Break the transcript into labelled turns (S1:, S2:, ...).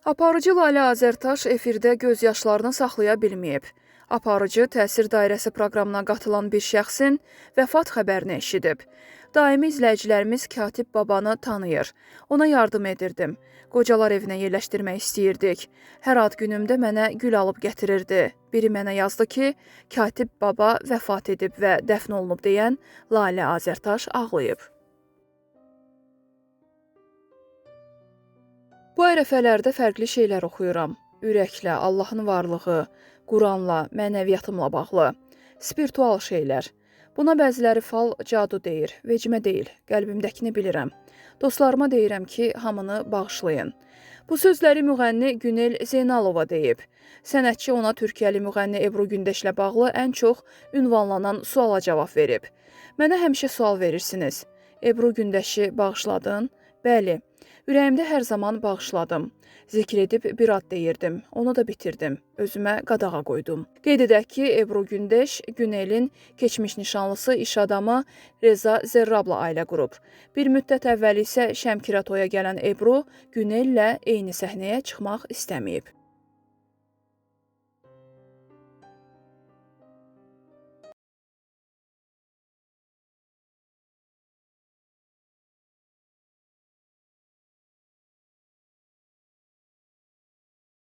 S1: Aparıcı Lalə Azərtaş efirdə göz yaşlarını saxlaya bilməyib. Aparıcı təsir dairəsi proqramına qatılan bir şəxsin vəfat xəbərini eşidib. Daimi izləyicilərimiz Katib babanı tanıyır. Ona yardım edirdim. Qocalar evinə yerləşdirmək istəyirdik. Hər ad günümdə mənə gül alıb gətirirdi. Biri mənə yazdı ki, Katib baba vəfat edib və dəfn olunub deyən Lalə Azərtaş ağlayıb. Bu ərəfələrdə fərqli şeylər oxuyuram. Ürəklə, Allahın varlığı, Quranla, mənəviyyatımla bağlı, spiritual şeylər. Buna bəziləri fal, cadu deyir, vecimə deyil, qəlbimdəkini bilirəm. Dostlarıma deyirəm ki, hamını bağışlayın. Bu sözləri müğənni Günel Zeynalova deyib. Sənətçi ona Türkiyəli müğənni Ebru Gündeşlə bağlı ən çox ünvanlanan suala cavab verib. Mənə həmişə sual verirsiniz. Ebru Gündeşi bağışladın? Bəli. Ürəyimdə hər zaman bağışladım. Zikr edib bir ad deyirdim. Onu da bitirdim. Özümə qadağa qoydum. Qeyd edək ki, Ebru Gündeş, Günelin keçmiş nişanlısı iş adamı Reza Zərrabla ailə qurub. Bir müddət əvvəl isə Şəmkirə toya gələn Ebru Günellə eyni səhnəyə çıxmaq istəməyib.